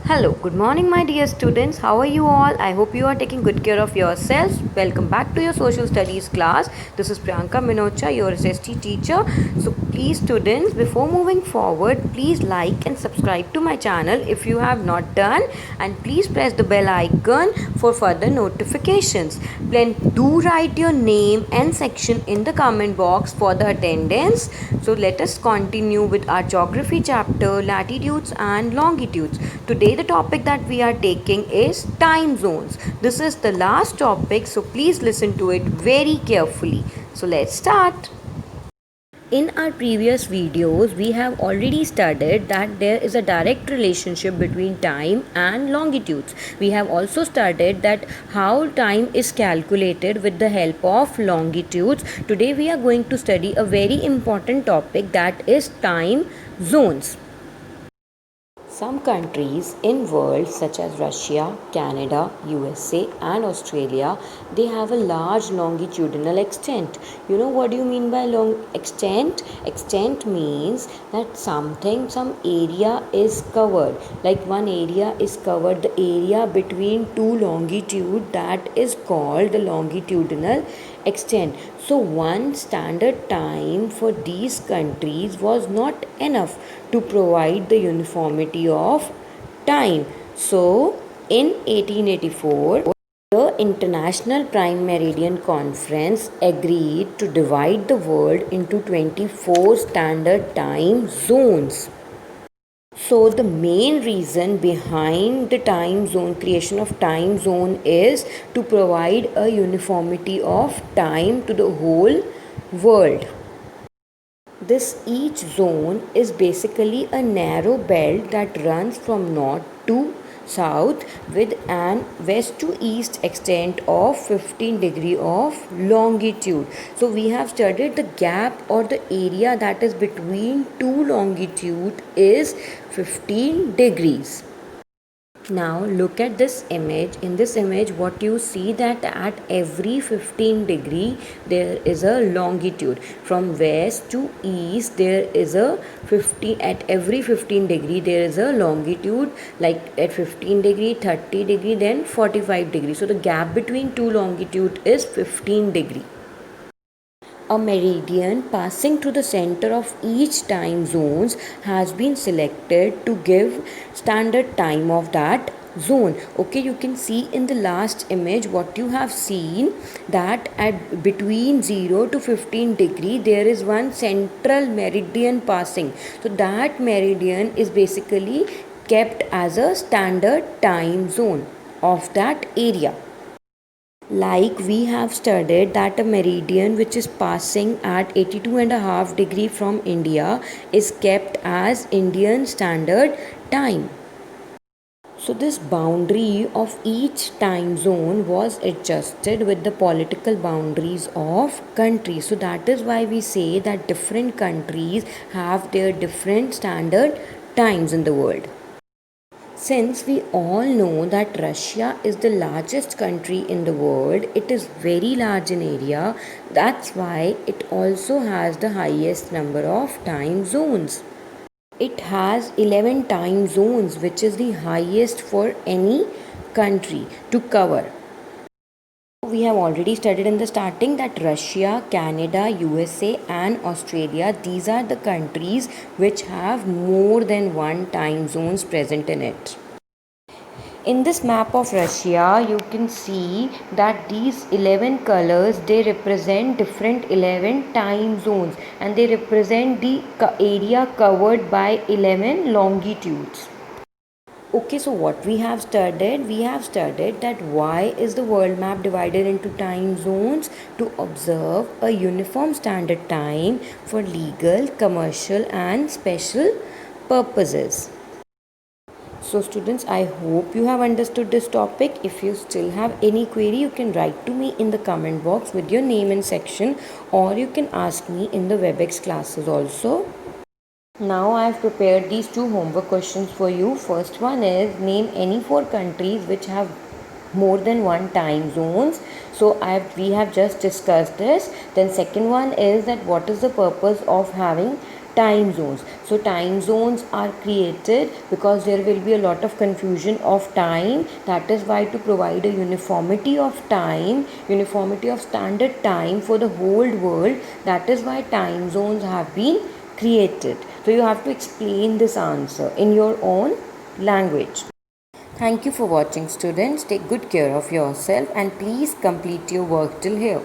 Hello, good morning, my dear students. How are you all? I hope you are taking good care of yourselves. Welcome back to your social studies class. This is Priyanka Minocha, your SST teacher. So, please, students, before moving forward, please like and subscribe to my channel if you have not done, and please press the bell icon for further notifications. Then, do write your name and section in the comment box for the attendance. So, let us continue with our geography chapter, latitudes and longitudes. Today the topic that we are taking is time zones. This is the last topic, so please listen to it very carefully. So let's start. In our previous videos, we have already studied that there is a direct relationship between time and longitudes. We have also studied that how time is calculated with the help of longitudes. Today we are going to study a very important topic, that is time zones. Some countries in world such as Russia, Canada, USA and Australia, they have a large longitudinal extent. You know what do you mean by long extent? Extent means that some area is covered. Like one area is covered, the area between two longitude, that is called the longitudinal extent. So one standard time for these countries was not enough to provide the uniformity of time. So in 1884, the International Prime Meridian Conference agreed to divide the world into 24 standard time zones. So the main reason behind the time zone, creation of time zone, is to provide a uniformity of time to the whole world. This each zone is basically a narrow belt that runs from north to south with an west to east extent of 15 degree of longitude. So we have studied the gap or the area that is between two longitude is 15 degrees. Now look at this image. In this image, what you see, that at every 15 degree there is a longitude. From west to east there is a 50, at every 15 degree there is a longitude, like at 15 degree, 30 degree, then 45 degree. So the gap between two longitude is 15 degree. A meridian passing through the center of each time zones has been selected to give standard time of that zone. Okay, you can see in the last image what you have seen, that at between 0 to 15 degree there is one central meridian passing. So that meridian is basically kept as a standard time zone of that area. Like we have studied that a meridian which is passing at 82.5 degree from India is kept as Indian Standard Time. So this boundary of each time zone was adjusted with the political boundaries of countries. So that is why we say that different countries have their different standard times in the world. Since we all know that Russia is the largest country in the world, it is very large in area. That's why it also has the highest number of time zones. It has 11 time zones, which is the highest for any country to cover. We have already studied in the starting that Russia, Canada, USA and Australia, these are the countries which have more than one time zones present in it. In this map of Russia, you can see that these 11 colors, they represent different 11 time zones and they represent the area covered by 11 longitudes. Okay, so what we have studied? We have studied that why is the world map divided into time zones? To observe a uniform standard time for legal, commercial and special purposes. So students, I hope you have understood this topic. If you still have any query, you can write to me in the comment box with your name and section, or you can ask me in the WebEx classes also. Now I have prepared these two homework questions for you. First one is, name any four countries which have more than one time zones. So we have just discussed this. Then second one is that what is the purpose of having time zones. So time zones are created because there will be a lot of confusion of time. That is why, to provide a uniformity of time, uniformity of standard time for the whole world, that is why time zones have been created. So you have to explain this answer in your own language. Thank you for watching, students. Take good care of yourself and please complete your work till here.